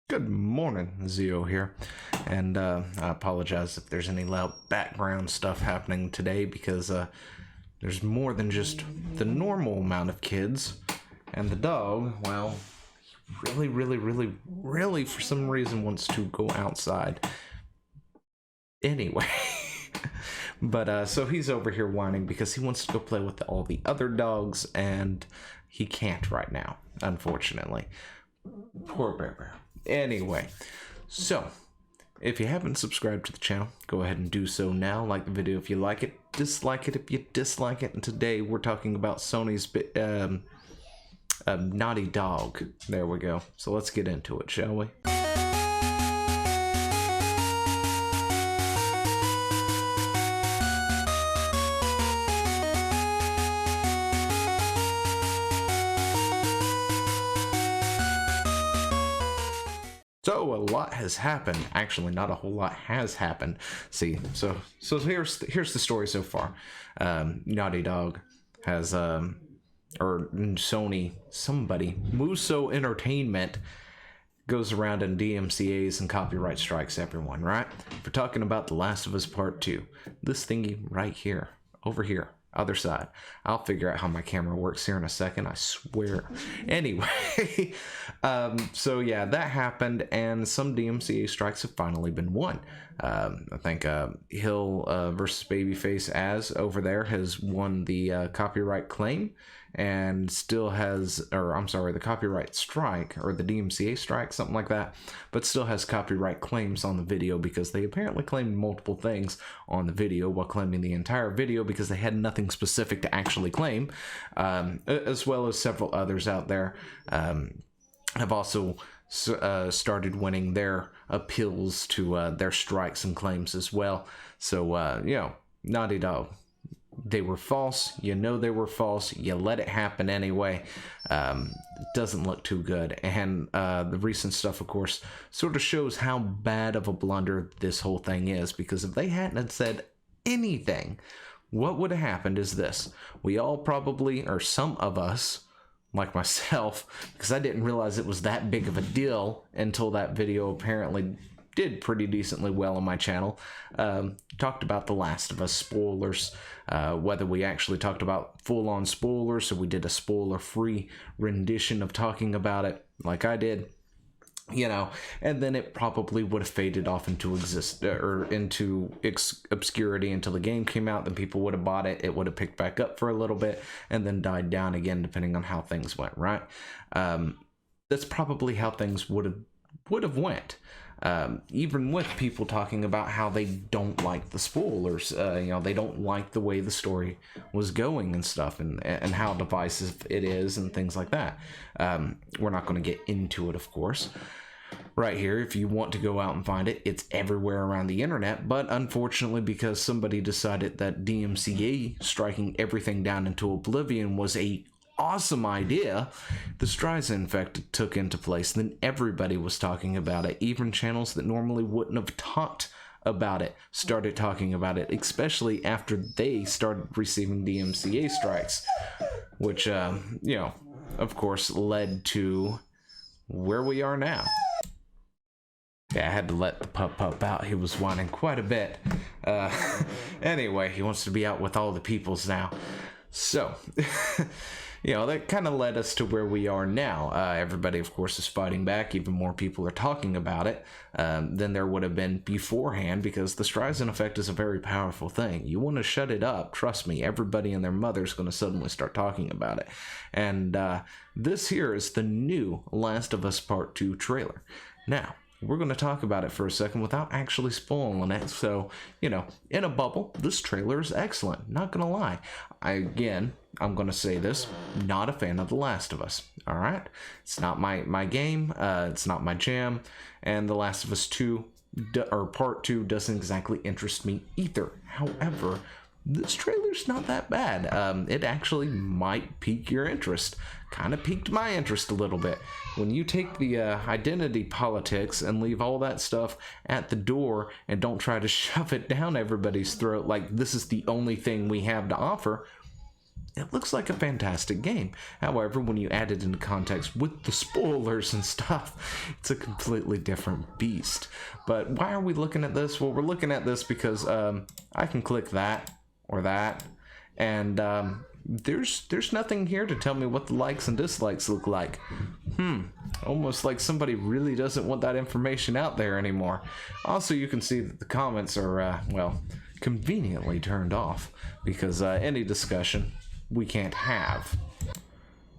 Good morning, Zio here, and I apologize if there's any loud background stuff happening today because there's more than just the normal amount of kids, and the dog, well, really for some reason wants to go outside. Anyway, but so he's over here whining because he wants to go play with all the other dogs, and he can't right now, unfortunately. Poor Bear. Anyway, so if you haven't subscribed to the channel, go ahead and do so now. Like the video if you like it, dislike it if you dislike it. And today we're talking about Sony's Naughty Dog. There we go. So let's get into it, shall we? So a lot has happened. Actually, not a whole lot has happened. See, so here's the story so far. Naughty Dog has or Sony, somebody, Muso Entertainment goes around and DMCAs and copyright strikes everyone, right? For talking about The Last of Us Part 2. This thingy right here, over here. Other side. I'll figure out how my camera works here in a second, I swear. Anyway, so yeah, that happened, and some DMCA strikes have finally been won. I think Hill versus Babyface Az over there has won the copyright claim, and still has, or I'm sorry, the copyright strike, or the DMCA strike, something like that, but still has copyright claims on the video because they apparently claimed multiple things on the video while claiming the entire video because they had nothing specific to actually claim, as well as several others out there have also started winning their appeals to their strikes and claims as well. So, you know, Naughty Dog. They were false. You know they were false. You let it happen anyway. Doesn't look too good. And the recent stuff, of course, sort of shows how bad of a blunder this whole thing is. Because if they hadn't said anything, what would have happened is this. We all probably, or some of us, like myself, because I didn't realize it was that big of a deal until that video apparently did pretty decently well on my channel. Talked about The Last of Us spoilers, whether we actually talked about full-on spoilers, so we did a spoiler-free rendition of talking about it, like I did, you know, and then it probably would have faded off into obscurity until the game came out. Then people would have bought it, it would have picked back up for a little bit, and then died down again, depending on how things went, right? That's probably how things would have went. Even with people talking about how they don't like the spoilers, you know, they don't like the way the story was going and stuff, and how divisive it is and things like that. We're not going to get into it, of course. Right here, if you want to go out and find it, it's everywhere around the internet, but unfortunately, because somebody decided that DMCA striking everything down into oblivion was a awesome idea, the strikes in fact took into place. Then everybody was talking about it. Even channels that normally wouldn't have talked about it started talking about it, especially after they started receiving DMCA strikes, which you know, of course, led to where we are now. Yeah, I had to let the pup out. He was whining quite a bit. Anyway, he wants to be out with all the peoples now. So you know, that kind of led us to where we are now. Everybody, of course, is fighting back. Even more people are talking about it than there would have been beforehand, because the Streisand effect is a very powerful thing. You want to shut it up, trust me, everybody and their mother's going to suddenly start talking about it. And this here is the new Last of Us Part 2 trailer. Now, we're going to talk about it for a second without actually spoiling it. So, you know, in a bubble, this trailer is excellent. Not going to lie. I'm going to say this, not a fan of The Last of Us. All right? It's not my game. It's not my jam. And The Last of Us 2, or Part 2, doesn't exactly interest me either. However, this trailer's not that bad. It actually might pique your interest. Kind of piqued my interest a little bit. When you take the identity politics and leave all that stuff at the door and don't try to shove it down everybody's throat like this is the only thing we have to offer, it looks like a fantastic game. However, when you add it into context with the spoilers and stuff, it's a completely different beast. But why are we looking at this? Well, we're looking at this because I can click that or that, and there's nothing here to tell me what the likes and dislikes look like. Almost like somebody really doesn't want that information out there anymore. Also, you can see that the comments are, well, conveniently turned off because any discussion we can't have.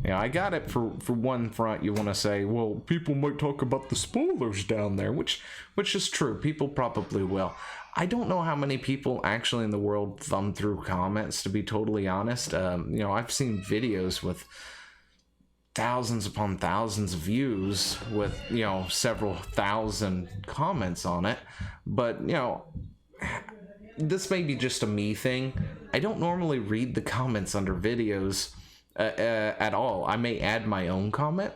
Yeah, I got it for one front. You want to say, well, people might talk about the spoilers down there, which is true. People probably will. I don't know how many people actually in the world thumb through comments, to be totally honest. You know, I've seen videos with thousands upon thousands of views with, you know, several thousand comments on it. But, you know, this may be just a me thing. I don't normally read the comments under videos at all. I may add my own comment,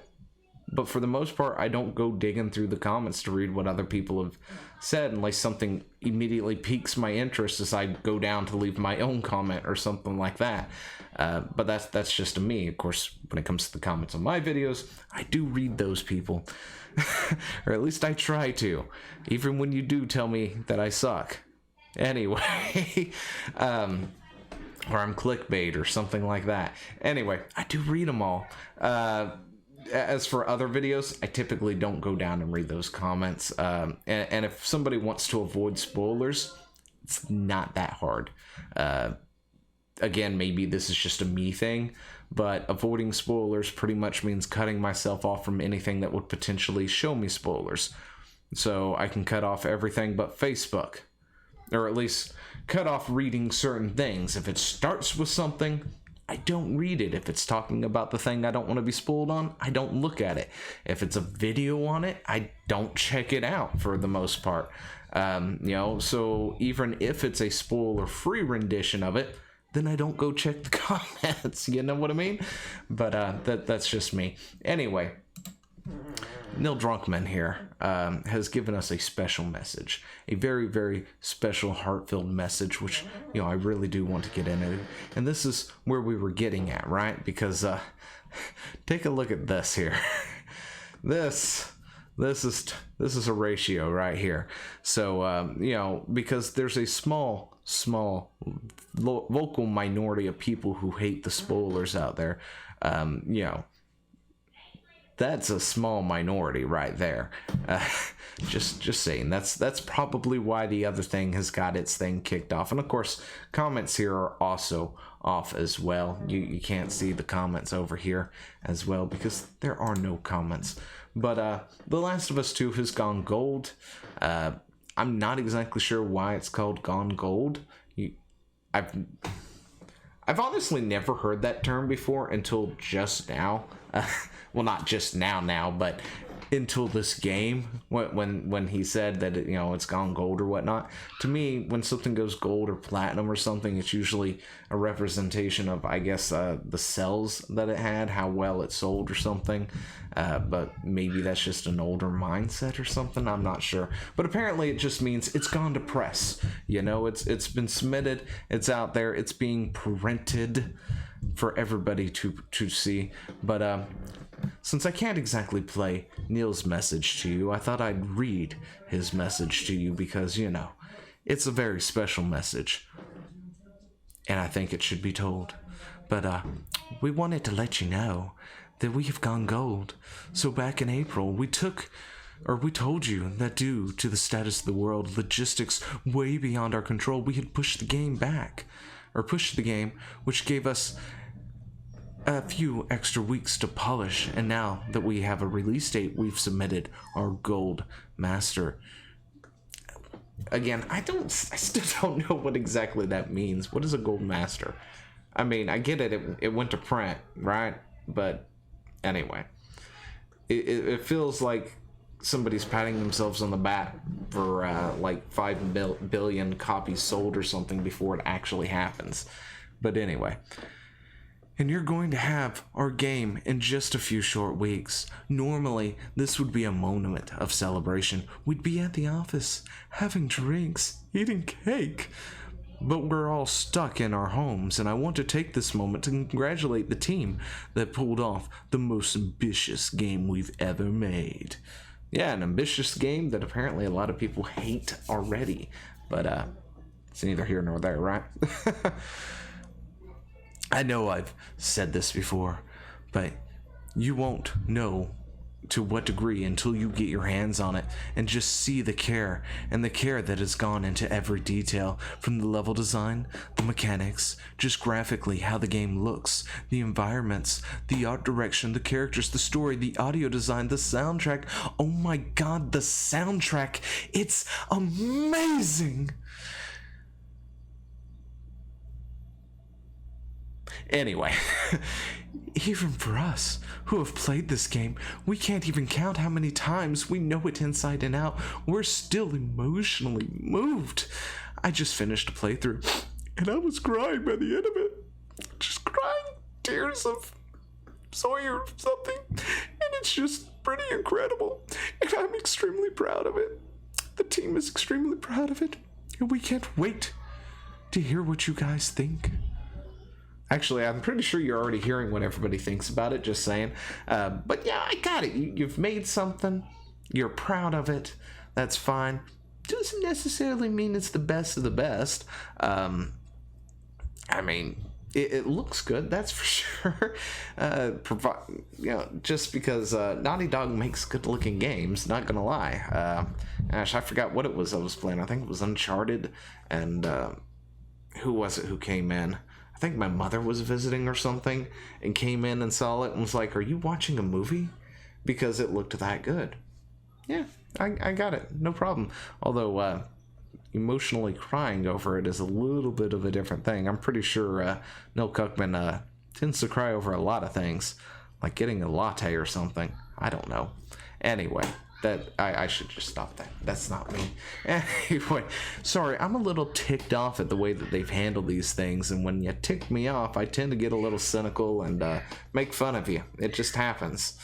but for the most part, I don't go digging through the comments to read what other people have said unless something immediately piques my interest as I go down to leave my own comment or something like that. But that's just a me. Of course, when it comes to the comments on my videos, I do read those people. Or at least I try to, even when you do tell me that I suck. Anyway, or I'm clickbait or something like that. Anyway, I do read them all. As for other videos, I typically don't go down and read those comments. And if somebody wants to avoid spoilers, it's not that hard. Again, maybe this is just a me thing, but avoiding spoilers pretty much means cutting myself off from anything that would potentially show me spoilers. So I can cut off everything but Facebook. Or at least cut off reading certain things. If it starts with something, I don't read it. If it's talking about the thing I don't want to be spoiled on, I don't look at it. If it's a video on it, I don't check it out for the most part. You know, so even if it's a spoiler-free rendition of it, then I don't go check the comments. You know what I mean? But that's just me. Anyway, Neil Druckmann here has given us a special message, a very, very special, heart-filled message, which, you know, I really do want to get into. And this is where we were getting at, right? Because take a look at this here. This is a ratio right here. So you know, because there's a small vocal minority of people who hate the spoilers out there, you know, that's a small minority right there. Just saying. That's probably why the other thing has got its thing kicked off. And of course, comments here are also off as well. You can't see the comments over here as well because there are no comments. But The Last of Us 2 has gone gold. I'm not exactly sure why it's called gone gold. I've honestly never heard that term before until just now. Well, not just now, but until this game, when he said that you know, it's gone gold or whatnot. To me, when something goes gold or platinum or something, it's usually a representation of, I guess, the sales that it had, how well it sold or something. But maybe that's just an older mindset or something. I'm not sure. But apparently, it just means it's gone to press. You know, it's been submitted. It's out there. It's being printed for everybody to see. But since I can't exactly play Neil's message to you, I thought I'd read his message to you because, you know, it's a very special message. And I think it should be told. But we wanted to let you know that we have gone gold. So back in April, we told you that due to the status of the world, logistics way beyond our control, we had pushed the game back. Or pushed the game, which gave us a few extra weeks to polish, and now that we have a release date, we've submitted our gold master. Again, I still don't know what exactly that means. What is a gold master? I mean, I get it, it went to print, right? But anyway, it feels like somebody's patting themselves on the back for like 5 billion copies sold or something before it actually happens. But anyway, and you're going to have our game in just a few short weeks. Normally, this would be a moment of celebration. We'd be at the office, having drinks, eating cake. but we're all stuck in our homes, and I want to take this moment to congratulate the team that pulled off the most ambitious game we've ever made. Yeah, an ambitious game that apparently a lot of people hate already, but it's neither here nor there, right? I know I've said this before, but you won't know to what degree until you get your hands on it and just see the care that has gone into every detail, from the level design, the mechanics, just graphically how the game looks, the environments, the art direction, the characters, the story, the audio design, the soundtrack. Oh my god, the soundtrack, it's amazing. Anyway, even for us who have played this game, we can't even count how many times we know it inside and out. We're still emotionally moved. I just finished a playthrough, and I was crying by the end of it. Just crying tears of joy or something. And it's just pretty incredible. And I'm extremely proud of it. The team is extremely proud of it. And we can't wait to hear what you guys think. Actually, I'm pretty sure you're already hearing what everybody thinks about it, just saying. But yeah, I got it. You've made something. You're proud of it. That's fine. Doesn't necessarily mean it's the best of the best. I mean, it looks good, that's for sure. Just because Naughty Dog makes good-looking games, not gonna lie. Gosh, I forgot what it was I was playing. I think it was Uncharted, and who was it who came in? I think my mother was visiting or something and came in and saw it and was like, "Are you watching a movie?" Because it looked that good. Yeah, I got it. No problem. Although emotionally crying over it is a little bit of a different thing. I'm pretty sure Neil Cuckman tends to cry over a lot of things, like getting a latte or something. I don't know. Anyway, that I should just stop that. That's not me. Anyway, sorry, I'm a little ticked off at the way that they've handled these things, and when you tick me off, I tend to get a little cynical and make fun of you. It just happens.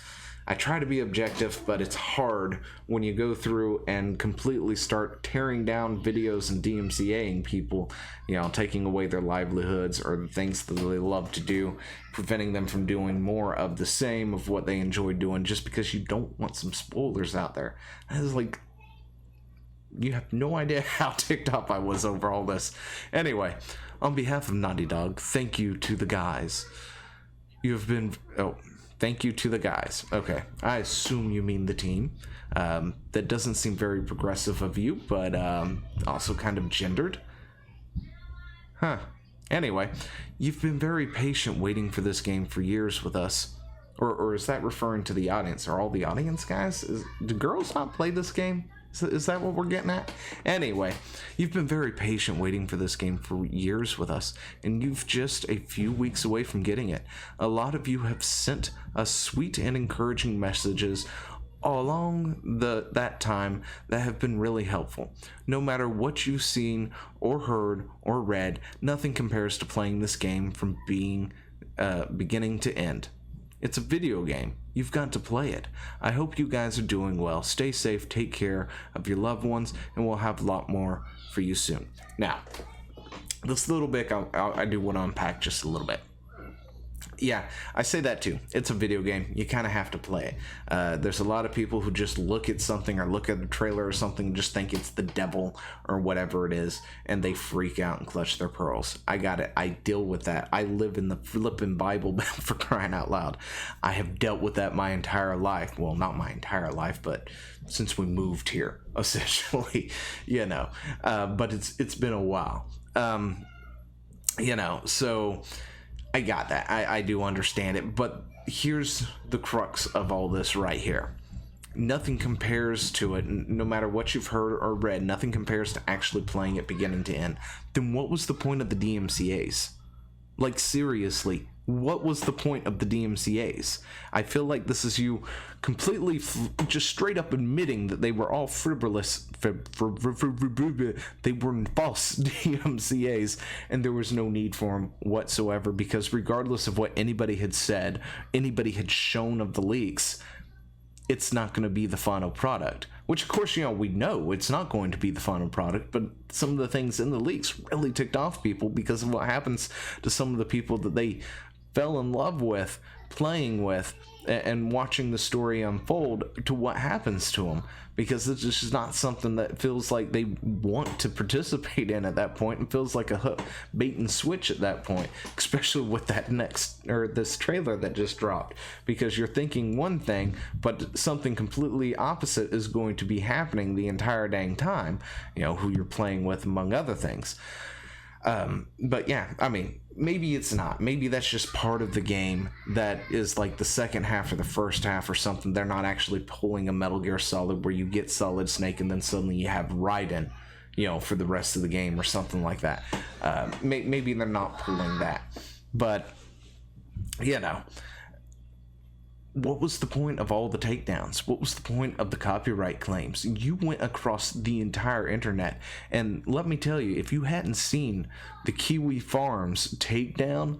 I try to be objective, but it's hard when you go through and completely start tearing down videos and DMCAing people, taking away their livelihoods or the things that they love to do, preventing them from doing more of the same of what they enjoy doing just because you don't want some spoilers out there. And it's like, you have no idea how ticked off I was over all this. Anyway, on behalf of Naughty Dog, thank you to the guys. You have been... Thank you to the guys. Okay, I assume you mean the team. That doesn't seem very progressive of you, but also kind of gendered. Huh. Anyway, you've been very patient waiting for this game for years with us. Or is that referring to the audience? Are all the audience guys? Do girls not play this game? Is that what we're getting at? Anyway, you've been very patient waiting for this game for years with us, and you've just a few weeks away from getting it. A lot of you have sent us sweet and encouraging messages along that time that have been really helpful. No matter what you've seen or heard or read, nothing compares to playing this game from beginning to end. It's a video game. You've got to play it. I hope you guys are doing well. Stay safe, take care of your loved ones, and we'll have a lot more for you soon. Now, this little bit, I do want to unpack just a little bit. Yeah, I say that too. It's a video game. You kind of have to play it. There's a lot of people who just look at something or look at a trailer or something and just think it's the devil or whatever it is, and they freak out and clutch their pearls. I got it. I deal with that. I live in the flipping Bible Belt, for crying out loud. I have dealt with that my entire life. Well, not my entire life, but since we moved here, essentially, But it's been a while. So... I got that. I do understand it. But here's the crux of all this right here. Nothing compares to it. No matter what you've heard or read, nothing compares to actually playing it beginning to end. Then what was the point of the DMCAs? Like, seriously, what was the point of the DMCAs? I feel like this is you completely just straight up admitting that they were all frivolous. They were false DMCAs, and there was no need for them whatsoever, because regardless of what anybody had said, anybody had shown of the leaks, it's not going to be the final product. which of course, you know, we know it's not going to be the final product, but some of the things in the leaks really ticked off people because of what happens to some of the people that they fell in love with, playing with, and watching the story unfold to what happens to them, because it's just not something that feels like they want to participate in at that point, and feels like a bait and switch at that point, especially with that this trailer that just dropped, because you're thinking one thing but something completely opposite is going to be happening the entire dang time, you know, who you're playing with among other things. But yeah, I mean, maybe it's not. Maybe that's just part of the game that is like the second half or the first half or something. They're not actually pulling a Metal Gear Solid where you get Solid Snake and then suddenly you have Raiden, you know, for the rest of the game or something like that. Maybe they're not pulling that. But, you know, what was the point of all the takedowns? What was the point of the copyright claims? You went across the entire internet, and let me tell you, if you hadn't seen the Kiwi Farms takedown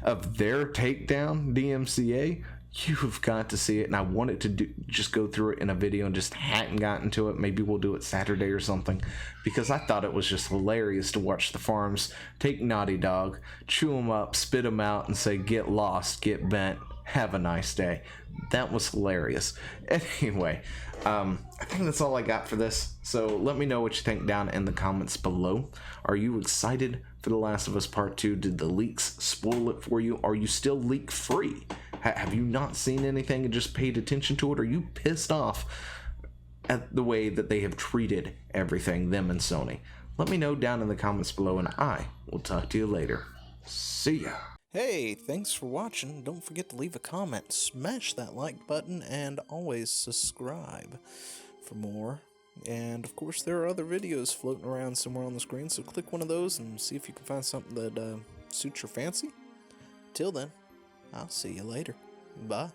of their takedown DMCA, you have got to see it. And I wanted to just go through it in a video and just hadn't gotten to it. Maybe we'll do it Saturday or something, because I thought it was just hilarious to watch the Farms take Naughty Dog, chew them up, spit them out, and say, get lost, get bent, have a nice day. That was hilarious. Anyway, I think that's all I got for this. So let me know what you think down in the comments below. Are you excited for The Last of Us Part 2? Did the leaks spoil it for you? Are you still leak free? Have you not seen anything and just paid attention to it? Are you pissed off at the way that they have treated everything, them and Sony? Let me know down in the comments below, and I will talk to you later. See ya. Hey, thanks for watching. Don't forget to leave a comment, smash that like button, and always subscribe for more. And of course, there are other videos floating around somewhere on the screen, so click one of those and see if you can find something that suits your fancy. Till then, I'll see you later. Bye.